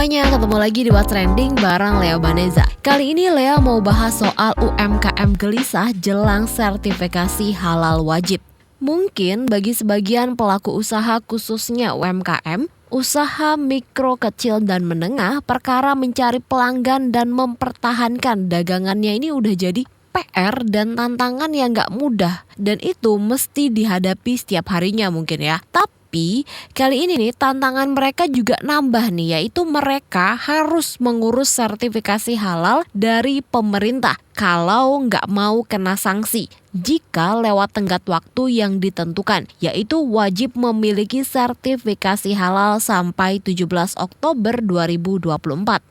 semuanya, ketemu lagi di What's Trending bareng Lea Baneza. Kali ini Lea mau bahas soal UMKM gelisah jelang sertifikasi halal wajib. Mungkin bagi sebagian pelaku usaha khususnya UMKM, usaha mikro, kecil, dan menengah, perkara mencari pelanggan dan mempertahankan dagangannya ini udah jadi PR dan tantangan yang gak mudah. Dan itu mesti dihadapi setiap harinya mungkin ya. Tapi kali ini nih tantangan mereka juga nambah nih, yaitu mereka harus mengurus sertifikasi halal dari pemerintah kalau nggak mau kena sanksi jika lewat tenggat waktu yang ditentukan, yaitu wajib memiliki sertifikasi halal sampai 17 Oktober 2024.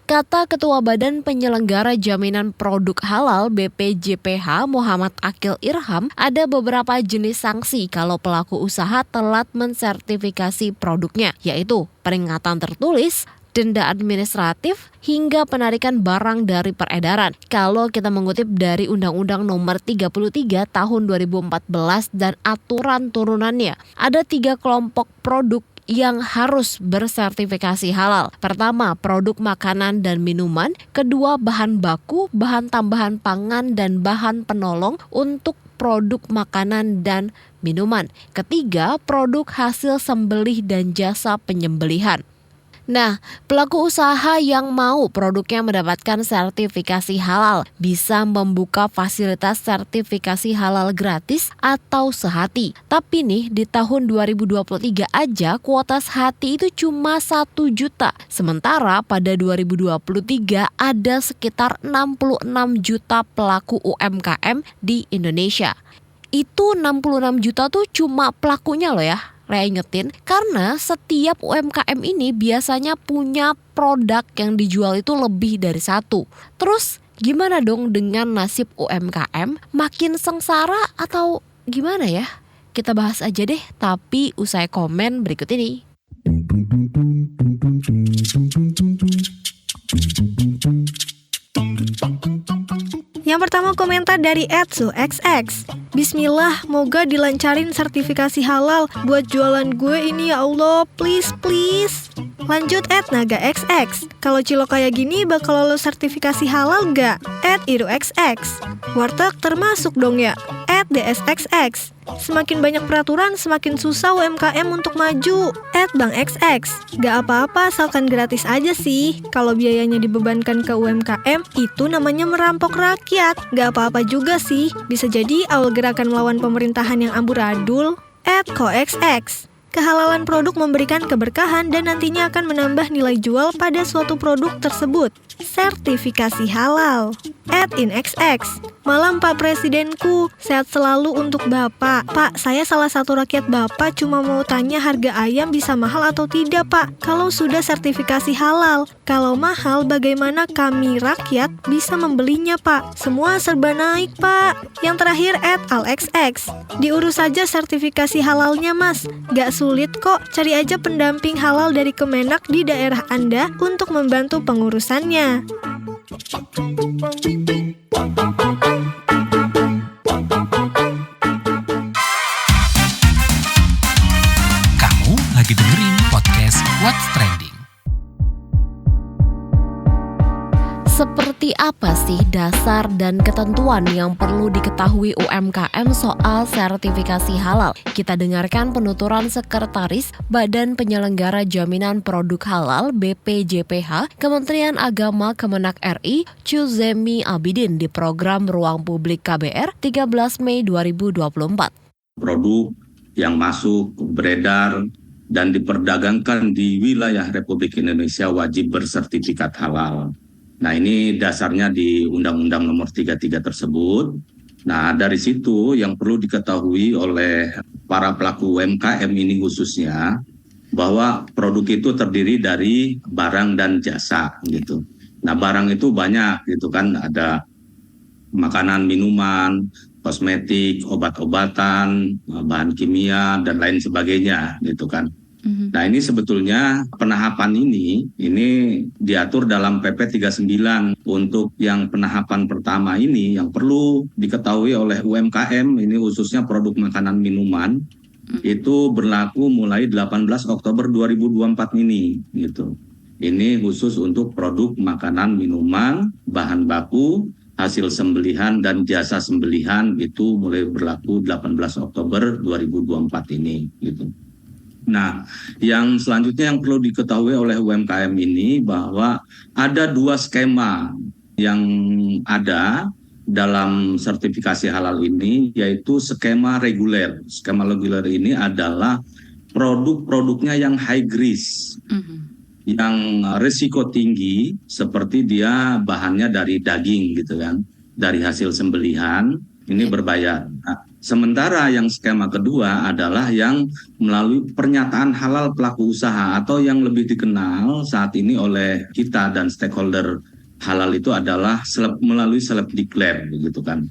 Kata Ketua Badan Penyelenggara Jaminan Produk Halal BPJPH Muhammad Akil Irham, ada beberapa jenis sanksi kalau pelaku usaha telat mensertifikasi produknya, yaitu peringatan tertulis, denda administratif, hingga penarikan barang dari peredaran. Kalau kita mengutip dari Undang-Undang Nomor 33 Tahun 2014 dan aturan turunannya, ada 3 kelompok produk yang harus bersertifikasi halal. Pertama, produk makanan dan minuman. Kedua, bahan baku, bahan tambahan pangan, dan bahan penolong untuk produk makanan dan minuman. Ketiga, produk hasil sembelih dan jasa penyembelihan. Nah, pelaku usaha yang mau produknya mendapatkan sertifikasi halal bisa membuka fasilitas sertifikasi halal gratis atau sehati. Tapi nih, di tahun 2023 aja kuota sehati itu cuma 1 juta. Sementara pada 2023 ada sekitar 66 juta pelaku UMKM di Indonesia. Itu 66 juta tuh cuma pelakunya loh ya. Lea ingetin, karena setiap UMKM ini biasanya punya produk yang dijual itu lebih dari 1. Terus gimana dong dengan nasib UMKM? Makin sengsara atau gimana ya? Kita bahas aja deh, tapi usai komen berikut ini. Yang pertama komentar dari @suxx. Bismillah, moga dilancarin sertifikasi halal buat jualan gue ini ya Allah, please. Lanjut @nagaxx. Kalau cilok kayak gini bakal lolos sertifikasi halal gak? @iruxx. Warteg termasuk dong ya? @dsxx. Semakin banyak peraturan, semakin susah UMKM untuk maju. @bankxx. Gak apa-apa asalkan gratis aja sih. Kalau biayanya dibebankan ke UMKM, itu namanya merampok rakyat. Gak apa-apa juga sih. Bisa jadi awal gerakan melawan pemerintahan yang amburadul. @koxx. Kehalalan produk memberikan keberkahan dan nantinya akan menambah nilai jual pada suatu produk tersebut. Sertifikasi halal. @inxx. Malam Pak Presidenku, sehat selalu untuk Bapak. Pak, saya salah satu rakyat Bapak, cuma mau tanya harga ayam bisa mahal atau tidak Pak, kalau sudah sertifikasi halal. Kalau mahal, bagaimana kami rakyat bisa membelinya Pak? Semua serba naik Pak. Yang terakhir @alxx. Diurus saja sertifikasi halalnya Mas. Gak sulit kok, cari aja pendamping halal dari Kemenak di daerah Anda untuk membantu pengurusannya. Kamu lagi dengerin podcast What's Trending. Seperti apa sih dasar dan ketentuan yang perlu diketahui UMKM soal sertifikasi halal? Kita dengarkan penuturan Sekretaris Badan Penyelenggara Jaminan Produk Halal BPJPH Kementerian Agama Kemenak RI Chuzemi Abidin di program Ruang Publik KBR 13 Mei 2024. Produk yang masuk, beredar, dan diperdagangkan di wilayah Republik Indonesia wajib bersertifikat halal. Nah, ini dasarnya di Undang-Undang Nomor 33 tersebut. Nah, dari situ yang perlu diketahui oleh para pelaku UMKM ini khususnya, bahwa produk itu terdiri dari barang dan jasa gitu. Nah, barang itu banyak gitu kan, ada makanan, minuman, kosmetik, obat-obatan, bahan kimia, dan lain sebagainya gitu kan. Nah, ini sebetulnya penahapan ini diatur dalam PP 39 untuk yang penahapan pertama ini yang perlu diketahui oleh UMKM ini khususnya produk makanan minuman itu berlaku mulai 18 Oktober 2024 ini gitu. Ini khusus untuk produk makanan, minuman, bahan baku, hasil sembelihan dan jasa sembelihan itu mulai berlaku 18 Oktober 2024 ini gitu. Nah, yang selanjutnya yang perlu diketahui oleh UMKM ini bahwa ada 2 skema yang ada dalam sertifikasi halal ini, yaitu skema reguler. Skema reguler ini adalah produk-produknya yang high risk, yang risiko tinggi, seperti dia bahannya dari daging gitu kan, dari hasil sembelihan, ini berbayar. Nah, sementara yang skema kedua adalah yang melalui pernyataan halal pelaku usaha, atau yang lebih dikenal saat ini oleh kita dan stakeholder halal itu adalah melalui self declare gitu kan.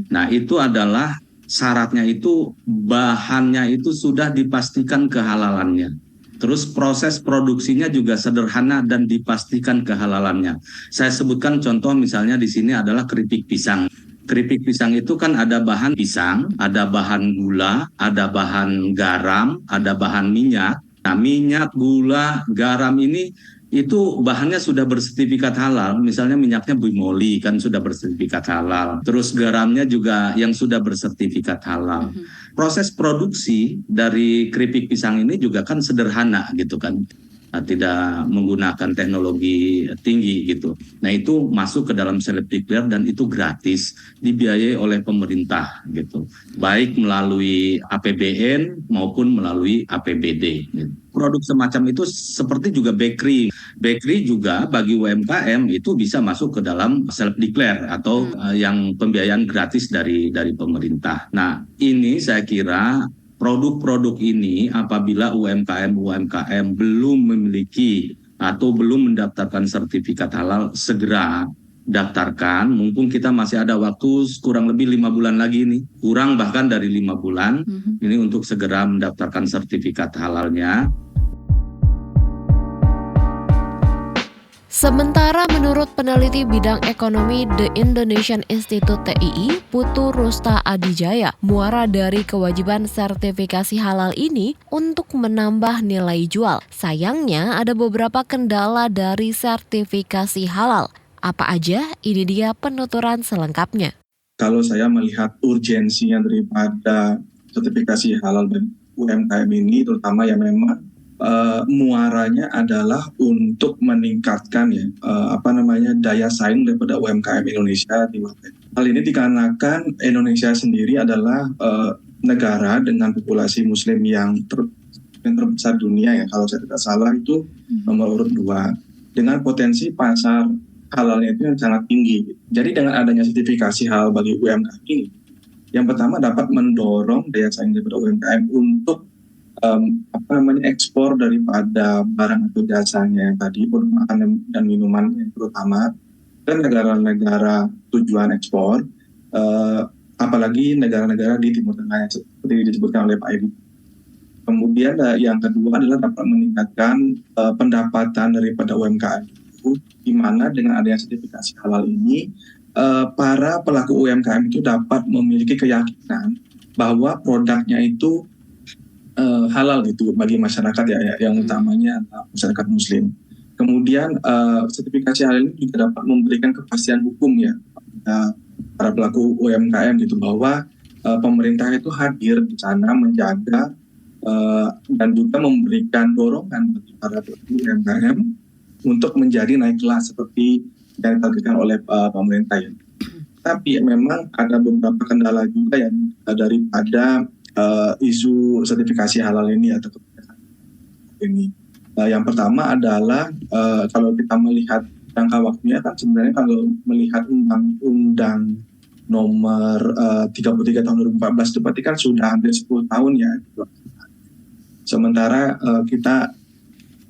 Nah, itu adalah syaratnya itu bahannya itu sudah dipastikan kehalalannya. Terus proses produksinya juga sederhana dan dipastikan kehalalannya. Saya sebutkan contoh misalnya di sini adalah keripik pisang. Keripik pisang itu kan ada bahan pisang, ada bahan gula, ada bahan garam, ada bahan minyak. Nah, minyak, gula, garam ini itu bahannya sudah bersertifikat halal. Misalnya minyaknya Bimoli kan sudah bersertifikat halal. Terus garamnya juga yang sudah bersertifikat halal. Proses produksi dari keripik pisang ini juga kan sederhana gitu kan. Tidak menggunakan teknologi tinggi gitu. Nah, itu masuk ke dalam self declare dan itu gratis, dibiayai oleh pemerintah gitu. Baik melalui APBN maupun melalui APBD gitu. Produk semacam itu seperti juga bakery. Bakery juga bagi UMKM itu bisa masuk ke dalam self declare atau yang pembiayaan gratis dari pemerintah. Nah, ini saya kira produk-produk ini apabila UMKM belum memiliki atau belum mendaftarkan sertifikat halal, segera daftarkan. Mumpung kita masih ada waktu kurang lebih 5 bulan lagi nih, kurang bahkan dari 5 bulan, ini untuk segera mendaftarkan sertifikat halalnya. Sementara menurut peneliti bidang ekonomi The Indonesian Institute TII, Putu Rusta Adijaya, muara dari kewajiban sertifikasi halal ini untuk menambah nilai jual. Sayangnya ada beberapa kendala dari sertifikasi halal. Apa aja? Ini dia penuturan selengkapnya. Kalau saya melihat urgensinya daripada sertifikasi halal dan UMKM ini, terutama yang memang muaranya adalah untuk meningkatkan daya saing daripada UMKM Indonesia di market. Hal ini dikarenakan Indonesia sendiri adalah negara dengan populasi Muslim yang terbesar dunia ya, kalau saya tidak salah itu nomor urut 2, dengan potensi pasar halalnya itu yang sangat tinggi. Jadi dengan adanya sertifikasi halal bagi UMKM ini, yang pertama dapat mendorong daya saing daripada UMKM untuk ekspor daripada barang atau jasanya yang tadi, produk makanan dan minuman yang terutama ke negara-negara tujuan ekspor, apalagi negara-negara di Timur Tengah yang seperti disebutkan oleh Pak Edi. Kemudian yang kedua adalah dapat meningkatkan pendapatan daripada UMKM itu, di mana dengan adanya sertifikasi halal ini, para pelaku UMKM itu dapat memiliki keyakinan bahwa produknya itu halal gitu bagi masyarakat yang utamanya masyarakat Muslim. Kemudian sertifikasi halal ini juga dapat memberikan kepastian hukum ya para pelaku UMKM gitu, bahwa pemerintah itu hadir di sana menjaga dan juga memberikan dorongan bagi para pelaku UMKM untuk menjadi naik kelas seperti yang ditargetkan oleh pemerintah ya. Tapi memang ada beberapa kendala juga yang daripada isu sertifikasi halal ini atau ini. Yang pertama adalah kalau kita melihat jangka waktunya kan sebenarnya kalau melihat undang-undang nomor 33 tahun 2014 itu berarti kan sudah hampir 10 tahun ya. Sementara kita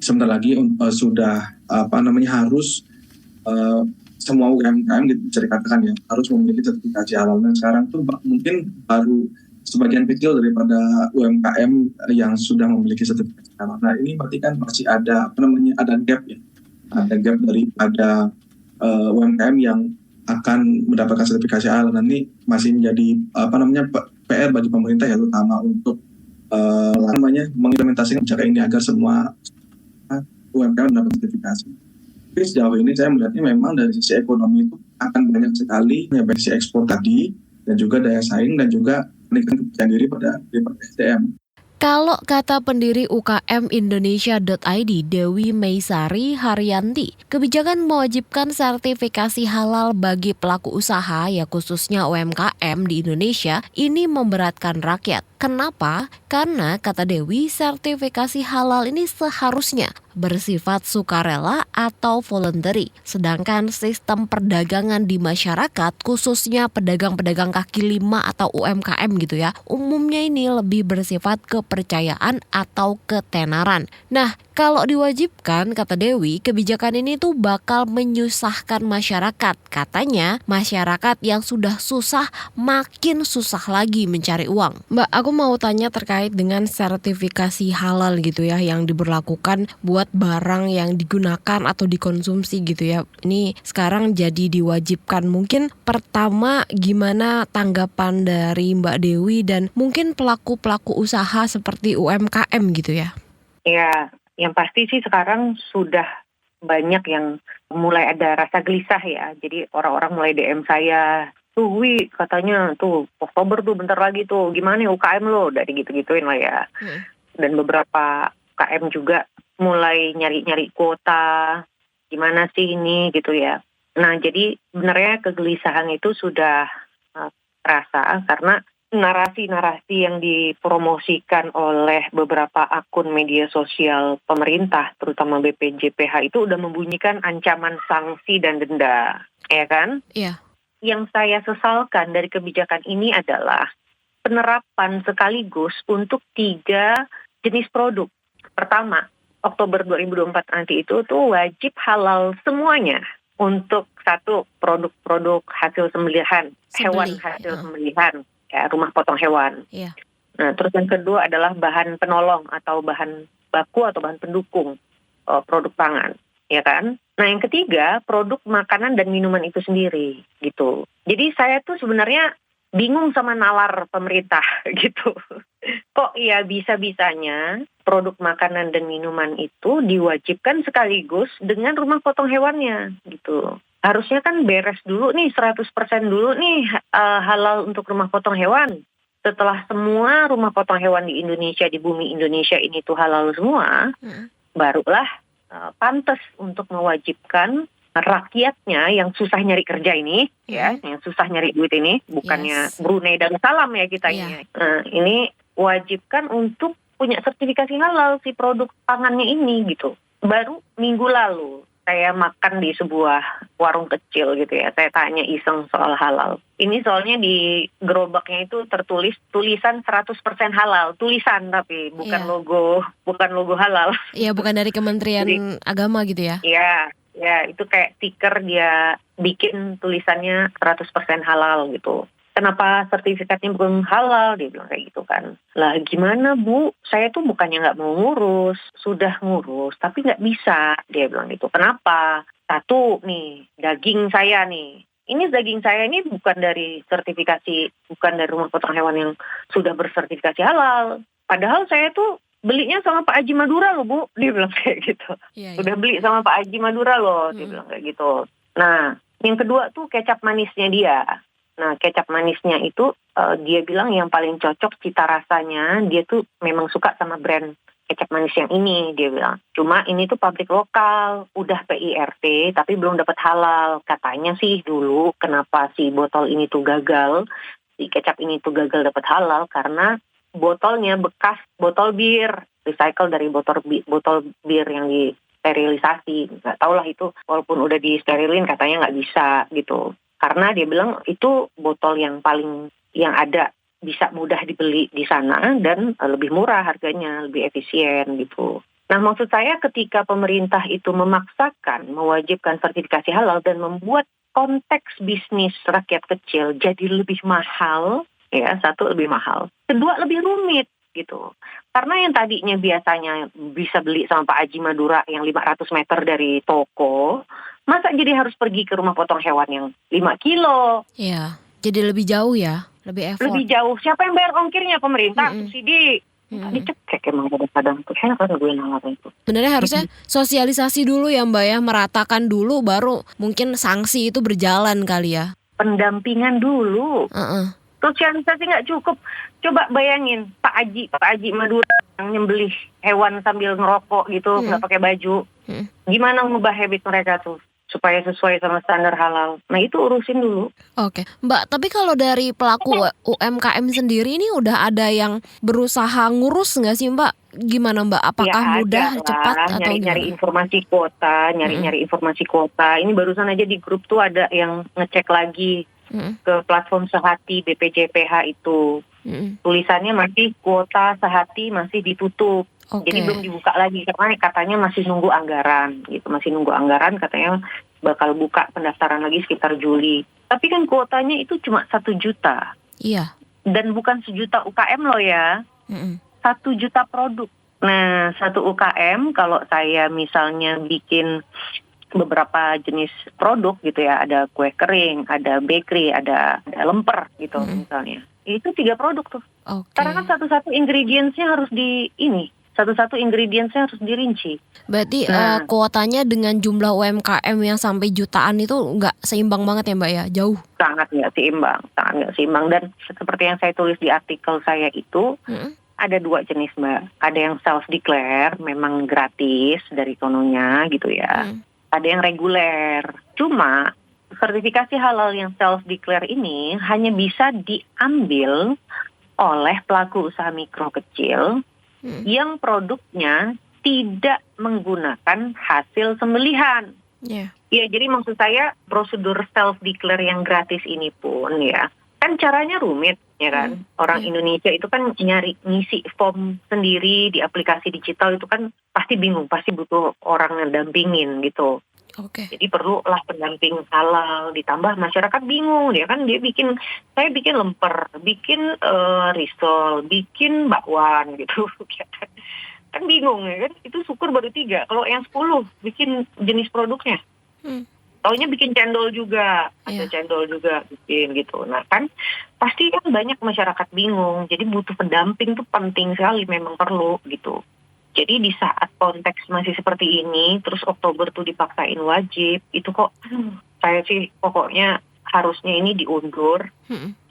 sebentar lagi sudah harus semua UMKM bisa dikatakan ya harus memiliki sertifikasi halal. Dan sekarang tuh mungkin baru sebagian kecil daripada UMKM yang sudah memiliki sertifikasi halal. Nah, ini berarti kan masih ada ada gap ya. Ada gap daripada UMKM yang akan mendapatkan sertifikasi halal. Nah, ini masih menjadi PR bagi pemerintah ya, terutama untuk mengimplementasikan kebijakan ini agar semua UMKM mendapat sertifikasi. Tapi sejauh ini saya melihatnya memang dari sisi ekonomi itu akan banyak sekali ya, baik sisi ekspor tadi dan juga daya saing dan juga meningkatkan kepercayaan diri pada SDM. Kalau kata pendiri UKM Indonesia.id Dewi Meisari Haryanti, kebijakan mewajibkan sertifikasi halal bagi pelaku usaha ya khususnya UMKM di Indonesia ini memberatkan rakyat. Kenapa? Karena kata Dewi, sertifikasi halal ini seharusnya bersifat sukarela atau voluntary. Sedangkan sistem perdagangan di masyarakat, khususnya pedagang-pedagang kaki lima atau UMKM gitu ya, umumnya ini lebih bersifat kepercayaan atau ketenaran. Nah, kalau diwajibkan, kata Dewi, kebijakan ini tuh bakal menyusahkan masyarakat. Katanya, masyarakat yang sudah susah makin susah lagi mencari uang. Mbak, aku mau tanya terkait dengan sertifikasi halal gitu ya yang diberlakukan buat barang yang digunakan atau dikonsumsi gitu ya. Ini sekarang jadi diwajibkan. Mungkin pertama gimana tanggapan dari Mbak Dewi dan mungkin pelaku-pelaku usaha seperti UMKM gitu ya? Ya, yang pasti sih sekarang sudah banyak yang mulai ada rasa gelisah ya. Jadi orang-orang mulai DM saya, tuh Wi katanya tuh Oktober tuh bentar lagi tuh, gimana ya UKM lo? Dari gitu-gituin lah ya. Dan beberapa UKM juga mulai nyari-nyari kuota, gimana sih ini gitu ya. Nah jadi sebenarnya kegelisahan itu sudah terasa karena narasi-narasi yang dipromosikan oleh beberapa akun media sosial pemerintah, terutama BPJPH itu udah membunyikan ancaman sanksi dan denda, ya kan? Iya. Yang saya sesalkan dari kebijakan ini adalah penerapan sekaligus untuk 3 jenis produk. Pertama, Oktober 2024 nanti itu tuh wajib halal semuanya. Untuk 1, produk-produk hasil sembelihan, hewan hasil sembelihan, ya, rumah potong hewan. Iya. Nah, terus yang kedua adalah bahan penolong atau bahan baku atau bahan pendukung produk pangan, ya kan? Nah, yang ketiga, produk makanan dan minuman itu sendiri, gitu. Jadi saya tuh sebenarnya bingung sama nalar pemerintah, gitu. Kok ya bisa-bisanya produk makanan dan minuman itu diwajibkan sekaligus dengan rumah potong hewannya, gitu. Harusnya kan beres dulu nih, 100% dulu nih halal untuk rumah potong hewan. Setelah semua rumah potong hewan di Indonesia, di bumi Indonesia ini tuh halal semua, barulah pantas untuk mewajibkan rakyatnya yang susah nyari kerja ini, ya, yang susah nyari duit ini, bukannya Brunei Darussalam ya kita ini. Ini wajibkan untuk punya sertifikasi halal si produk pangannya ini gitu. Baru minggu lalu saya makan di sebuah warung kecil gitu ya, saya tanya iseng soal halal. Ini soalnya di gerobaknya itu tertulis tulisan 100% halal, tulisan tapi bukan logo halal. Iya, bukan dari Kementerian Agama gitu ya? Ya, itu kayak stiker dia bikin tulisannya 100% halal gitu. Kenapa sertifikatnya bukan halal? Dia bilang kayak gitu kan. Lah gimana Bu? Saya tuh bukannya nggak mau ngurus, sudah ngurus, tapi nggak bisa. Dia bilang gitu. Kenapa? 1 nih, daging saya nih. Ini daging saya ini bukan dari sertifikasi, bukan dari rumah potong hewan yang sudah bersertifikasi halal. Padahal saya tuh belinya sama Pak Haji Madura loh Bu, dia bilang kayak gitu. Udah beli sama Pak Haji Madura loh, dia bilang kayak gitu. Nah, yang kedua tuh kecap manisnya dia. Nah, kecap manisnya itu dia bilang yang paling cocok cita rasanya, dia tuh memang suka sama brand kecap manis yang ini, dia bilang. Cuma ini tuh pabrik lokal, udah PIRT, tapi belum dapat halal. Katanya sih dulu kenapa si botol ini tuh gagal, si kecap ini tuh gagal dapat halal, karena botolnya bekas botol bir, recycle dari botol bir yang disterilisasi. Nggak tahu lah itu, walaupun udah disterilin katanya nggak bisa gitu. Karena dia bilang itu botol yang paling yang ada bisa mudah dibeli di sana dan lebih murah harganya, lebih efisien gitu. Nah maksud saya ketika pemerintah itu memaksakan mewajibkan sertifikasi halal dan membuat konteks bisnis rakyat kecil jadi lebih mahal, ya 1 lebih mahal, 2 lebih rumit gitu. Karena yang tadinya biasanya bisa beli sama Pak Haji Madura yang 500 meter dari toko, masa jadi harus pergi ke rumah potong hewan yang 5 kilo? Iya, jadi lebih jauh ya, lebih effort. Lebih jauh. Siapa yang bayar ongkirnya? Pemerintah, subsidi. Dicek emang kadang-kadang tuh heran gue nalarnya itu. Sebenarnya harusnya sosialisasi dulu ya Mbak ya, meratakan dulu baru mungkin sanksi itu berjalan kali ya. Pendampingan dulu. Heeh. Sosialisasi nggak cukup. Coba bayangin Pak Haji Madura yang nyembelih hewan sambil ngerokok gitu, nggak pakai baju. Gimana ngubah habit mereka tuh supaya sesuai sama standar halal? Nah itu urusin dulu. Oke, Mbak, tapi kalau dari pelaku UMKM sendiri ini udah ada yang berusaha ngurus nggak sih Mbak? Gimana Mbak? Apakah Ya, mudah, ada lah, cepat atau nyari-nyari gimana? informasi kuota, nyari-nyari informasi kuota. Ini barusan aja di grup tuh ada yang ngecek lagi ke platform Sehati BPJPH itu. Tulisannya masih kuota Sehati masih ditutup. Oke. Jadi belum dibuka lagi karena katanya masih nunggu anggaran gitu. Masih nunggu anggaran, katanya bakal buka pendaftaran lagi sekitar Juli. Tapi kan kuotanya itu cuma 1 juta. Iya. Dan bukan 1 juta UKM loh ya. 1 juta produk. Nah, 1 UKM kalau saya misalnya bikin beberapa jenis produk gitu ya, ada kue kering, ada bakery, ada lemper gitu misalnya. Itu 3 produk tuh. Oke. Karena kan satu-satu ingredientsnya harus satu-satu ingredientsnya harus dirinci. Berarti Nah. kuotanya dengan jumlah UMKM yang sampai jutaan itu nggak seimbang banget ya Mbak ya? Jauh. Sangat nggak seimbang. Dan seperti yang saya tulis di artikel saya itu, ada 2 jenis Mbak. Ada yang self-declare, memang gratis dari sononya gitu ya. Ada yang reguler. Cuma sertifikasi halal yang self-declare ini hanya bisa diambil oleh pelaku usaha mikro kecil yang produknya tidak menggunakan hasil sembelihan. Iya. Ya, jadi maksud saya prosedur self-declare yang gratis ini pun ya, kan caranya rumit ya kan. Orang Indonesia itu kan ngisi form sendiri di aplikasi digital itu kan pasti bingung, pasti butuh orang ngedampingin gitu. Oke. Jadi perlulah pendamping halal, ditambah masyarakat bingung dia kan, saya bikin lemper, bikin risol, bikin bakwan gitu. Kan bingung ya kan, itu syukur baru 3, kalau yang 10 bikin jenis produknya. Taunya bikin cendol juga, ada cendol juga bikin gitu. Nah kan pasti kan banyak masyarakat bingung, jadi butuh pendamping tuh penting sekali, memang perlu gitu. Jadi di saat konteks masih seperti ini, terus Oktober tuh dipaksain wajib, itu kok saya sih pokoknya harusnya ini diundur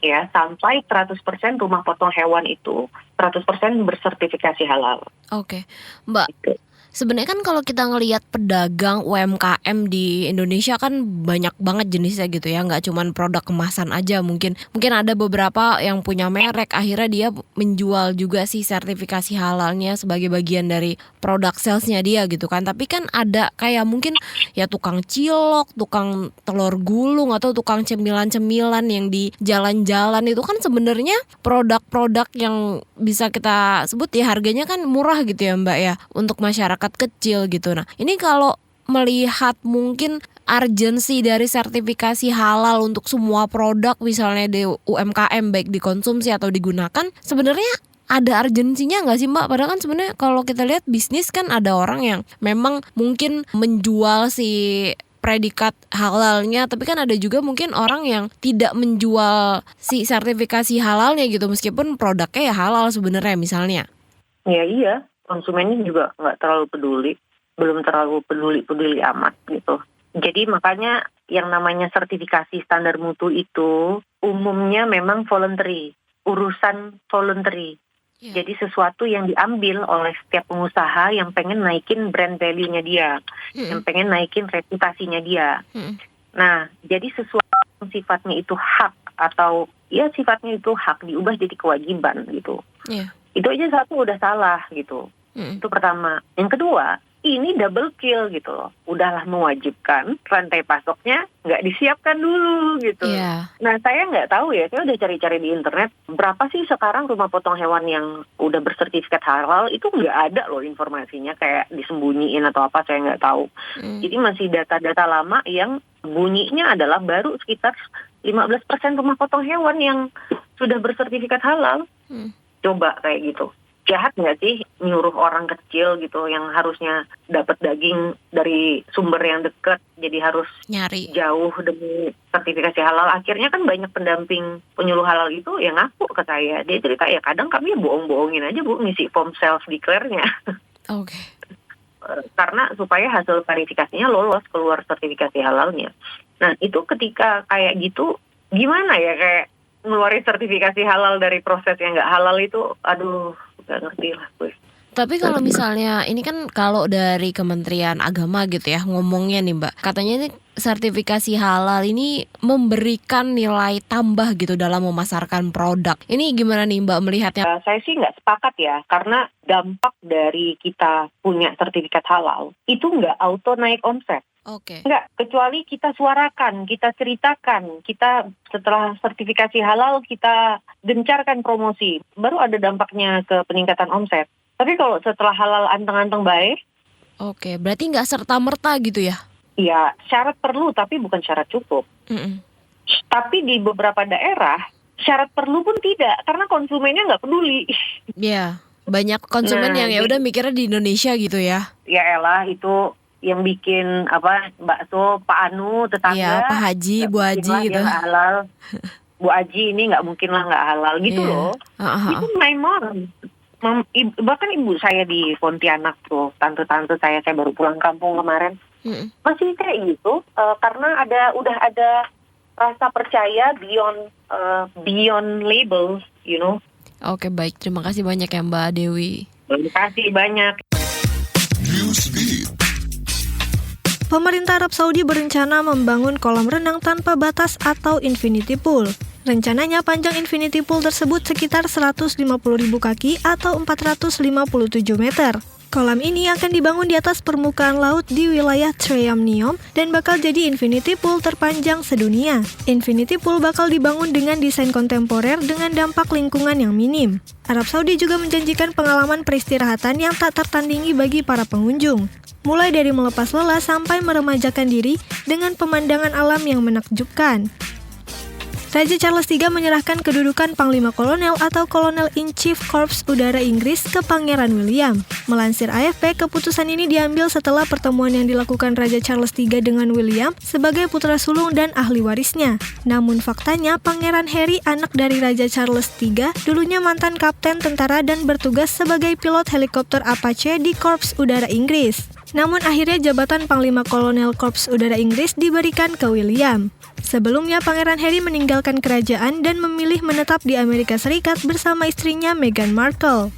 ya sampai 100% rumah potong hewan itu 100% bersertifikasi halal. Oke. Mbak, Gitu. sebenarnya kan kalau kita ngelihat pedagang UMKM di Indonesia kan banyak banget jenisnya gitu ya, nggak cuman produk kemasan aja, mungkin ada beberapa yang punya merek akhirnya dia menjual juga sih sertifikasi halalnya sebagai bagian dari produk salesnya dia gitu kan. Tapi kan ada kayak mungkin ya tukang cilok, tukang telur gulung atau tukang cemilan-cemilan yang di jalan-jalan itu kan sebenarnya produk-produk yang bisa kita sebut ya harganya kan murah gitu ya Mbak ya untuk masyarakat kecil gitu. Nah, ini kalau melihat mungkin urgensi dari sertifikasi halal untuk semua produk misalnya di UMKM baik dikonsumsi atau digunakan, sebenarnya ada urgensinya nggak sih Mbak? Padahal kan sebenarnya kalau kita lihat bisnis kan ada orang yang memang mungkin menjual si predikat halalnya, tapi kan ada juga mungkin orang yang tidak menjual si sertifikasi halalnya gitu meskipun produknya ya halal sebenarnya misalnya. Ya iya, konsumennya juga nggak terlalu peduli, belum terlalu peduli amat gitu. Jadi makanya yang namanya sertifikasi standar mutu itu umumnya memang voluntary, urusan voluntary. Jadi sesuatu yang diambil oleh setiap pengusaha yang pengen naikin brand value-nya dia, yang pengen naikin reputasinya dia. Nah, jadi sesuatu yang sifatnya itu hak atau ya sifatnya itu hak diubah jadi kewajiban gitu. Itu aja satu udah salah gitu. Itu pertama. Yang kedua, ini double kill gitu loh. Udahlah mewajibkan, rantai pasoknya nggak disiapkan dulu gitu. Nah saya nggak tahu ya, saya udah cari-cari di internet, berapa sih sekarang rumah potong hewan yang udah bersertifikat halal, itu nggak ada loh informasinya, kayak disembunyiin atau apa, saya nggak tahu. Jadi masih data-data lama yang bunyinya adalah baru sekitar 15% rumah potong hewan yang sudah bersertifikat halal. Coba kayak gitu. jahat nggak sih nyuruh orang kecil gitu yang harusnya dapat daging dari sumber yang dekat jadi harus Nyari. jauh demi sertifikasi halal. Akhirnya kan banyak pendamping penyuluh halal itu yang ngaku ke saya. Dia cerita ya kadang kami bohong-bohongin aja Bu ngisi form self declare-nya. Oke. Karena supaya hasil verifikasinya lolos keluar sertifikasi halalnya. Nah itu ketika kayak gitu gimana ya kayak ngeluarin sertifikasi halal dari proses yang nggak halal itu, aduh nggak ngerti lah gue. Tapi kalau misalnya ini kan kalau dari Kementerian Agama gitu ya ngomongnya nih Mbak, katanya ini sertifikasi halal ini memberikan nilai tambah gitu dalam memasarkan produk. Ini gimana nih Mbak melihatnya? Saya sih nggak sepakat ya, karena dampak dari kita punya sertifikat halal itu nggak auto naik omset. Oke. Enggak, kecuali kita suarakan, kita ceritakan, kita setelah sertifikasi halal kita gencarkan promosi, baru ada dampaknya ke peningkatan omset. Tapi kalau setelah halal anteng-anteng baik, Oke, berarti nggak serta-merta gitu ya? ya syarat perlu tapi bukan syarat cukup. Mm-mm. Tapi di beberapa daerah syarat perlu pun tidak, karena konsumennya nggak peduli. Ya, banyak konsumen Nah, yang ya udah mikirnya di Indonesia gitu ya. Ya elah itu yang bikin bakso Pak Anu tetangga. Iya, Pak Haji, nggak Bu mungkin Haji lah gitu. dia nggak halal. Bu Haji ini nggak mungkin lah nggak halal gitu Iya. loh. Itu main mom. Bahkan ibu saya di Pontianak tuh, tante-tante saya baru pulang kampung kemarin, Mm-mm. masih kayak gitu, karena udah ada rasa percaya beyond labels, you know. Oke, baik. Terima kasih banyak ya Mbak Dewi. Terima kasih banyak. Pemerintah Arab Saudi berencana membangun kolam renang tanpa batas atau infinity pool. Rencananya panjang infinity pool tersebut sekitar 150.000 kaki atau 457 meter. Kolam ini akan dibangun di atas permukaan laut di wilayah Treyamniom dan bakal jadi infinity pool terpanjang sedunia. Infinity pool bakal dibangun dengan desain kontemporer dengan dampak lingkungan yang minim. Arab Saudi juga menjanjikan pengalaman peristirahatan yang tak tertandingi bagi para pengunjung. Mulai dari melepas lelah sampai meremajakan diri dengan pemandangan alam yang menakjubkan. Raja Charles III menyerahkan kedudukan Panglima Kolonel atau Kolonel in Chief Korps Udara Inggris ke Pangeran William. Melansir AFP, keputusan ini diambil setelah pertemuan yang dilakukan Raja Charles III dengan William sebagai putra sulung dan ahli warisnya. Namun faktanya, Pangeran Harry, anak dari Raja Charles III, dulunya mantan kapten tentara dan bertugas sebagai pilot helikopter Apache di Korps Udara Inggris. Namun akhirnya jabatan Panglima Kolonel Korps Udara Inggris diberikan ke William. Sebelumnya, Pangeran Harry meninggalkan kerajaan dan memilih menetap di Amerika Serikat bersama istrinya Meghan Markle.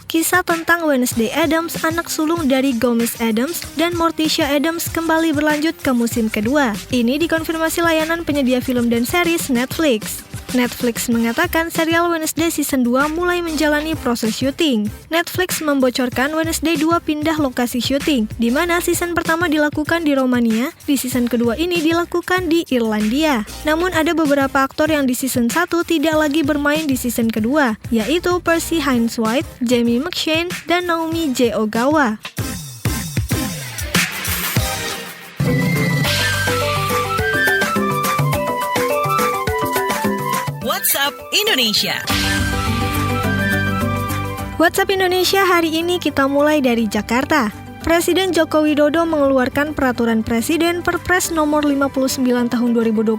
Kisah tentang Wednesday Addams, anak sulung dari Gomez Addams dan Morticia Addams, kembali berlanjut ke musim kedua. Ini dikonfirmasi layanan penyedia film dan series Netflix. Netflix mengatakan serial Wednesday Season 2 mulai menjalani proses syuting. Netflix membocorkan Wednesday 2 pindah lokasi syuting, di mana season pertama dilakukan di Romania, di season kedua ini dilakukan di Irlandia. Namun ada beberapa aktor yang di season 1 tidak lagi bermain di season kedua, yaitu Percy Hines-White, Jamie McShane, dan Naomi J. Ogawa. WhatsApp Indonesia. WhatsApp Indonesia hari ini kita mulai dari Jakarta. Presiden Joko Widodo mengeluarkan Peraturan Presiden Perpres nomor 59 tahun 2024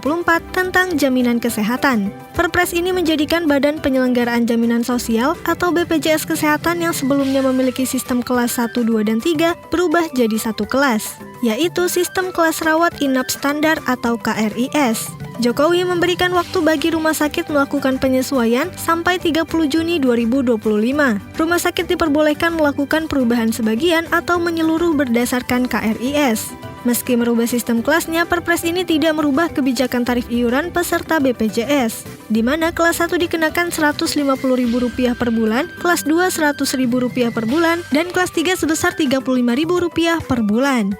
tentang jaminan kesehatan. Perpres ini menjadikan Badan Penyelenggaraan Jaminan Sosial atau BPJS Kesehatan yang sebelumnya memiliki sistem kelas 1, 2, dan 3 berubah jadi satu kelas, yaitu sistem kelas rawat inap standar atau KRIS. Jokowi memberikan waktu bagi rumah sakit melakukan penyesuaian sampai 30 Juni 2025. Rumah sakit diperbolehkan melakukan perubahan sebagian atau menyeluruh berdasarkan KRIS. Meski merubah sistem kelasnya, Perpres ini tidak merubah kebijakan tarif iuran peserta BPJS, di mana kelas 1 dikenakan Rp150.000 per bulan, kelas 2 Rp100.000 per bulan, dan kelas 3 sebesar Rp35.000 per bulan.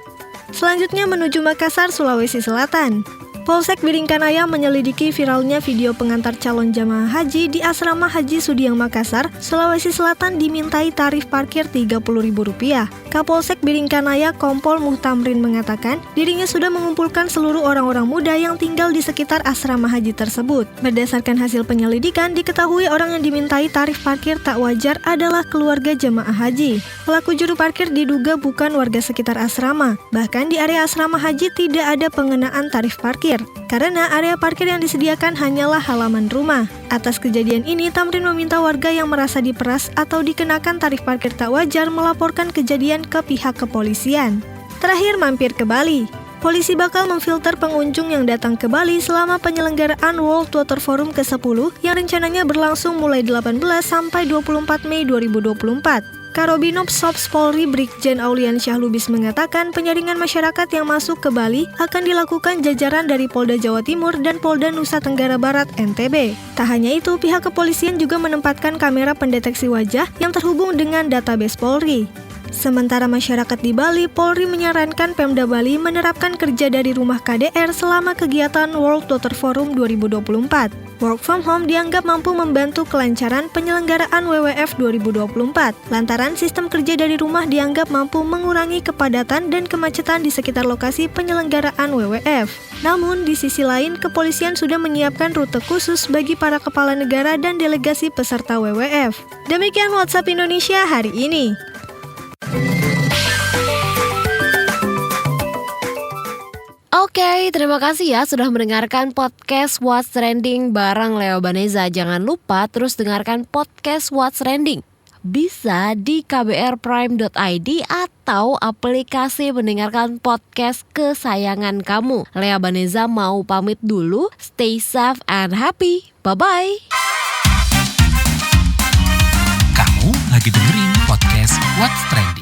Selanjutnya menuju Makassar, Sulawesi Selatan. Polsek Biringkanaya menyelidiki viralnya video pengantar calon jamaah haji di Asrama Haji Sudiang Makassar, Sulawesi Selatan dimintai tarif parkir Rp30.000. Kapolsek Biringkanaya Kompol Muhtamrin mengatakan dirinya sudah mengumpulkan seluruh orang-orang muda yang tinggal di sekitar asrama haji tersebut. Berdasarkan hasil penyelidikan, diketahui orang yang dimintai tarif parkir tak wajar adalah keluarga jamaah haji. Pelaku juru parkir diduga bukan warga sekitar asrama. Bahkan di area asrama haji tidak ada pengenaan tarif parkir, karena area parkir yang disediakan hanyalah halaman rumah. Atas kejadian ini, Tamrin meminta warga yang merasa diperas atau dikenakan tarif parkir tak wajar melaporkan kejadian ke pihak kepolisian. Terakhir, mampir ke Bali. Polisi bakal memfilter pengunjung yang datang ke Bali selama penyelenggaraan World Water Forum ke-10 yang rencananya berlangsung mulai 18 sampai 24 Mei 2024. Karobinob Sops Polri Brigjen Aulian Syahlubis mengatakan penyaringan masyarakat yang masuk ke Bali akan dilakukan jajaran dari Polda Jawa Timur dan Polda Nusa Tenggara Barat (NTB). Tak hanya itu, pihak kepolisian juga menempatkan kamera pendeteksi wajah yang terhubung dengan database Polri. Sementara masyarakat di Bali, Polri menyarankan Pemda Bali menerapkan kerja dari rumah KDR selama kegiatan World Water Forum 2024. Work from home dianggap mampu membantu kelancaran penyelenggaraan WWF 2024, lantaran sistem kerja dari rumah dianggap mampu mengurangi kepadatan dan kemacetan di sekitar lokasi penyelenggaraan WWF. Namun, di sisi lain, kepolisian sudah menyiapkan rute khusus bagi para kepala negara dan delegasi peserta WWF. Demikian WhatsApp Indonesia hari ini. Oke, terima kasih ya sudah mendengarkan podcast What's Trending bareng Leo Baneza. Jangan lupa terus dengarkan podcast What's Trending. Bisa di kbrprime.id atau aplikasi mendengarkan podcast kesayangan kamu. Leo Baneza mau pamit dulu. Stay safe and happy. Bye-bye. Kamu lagi dengerin podcast What's Trending.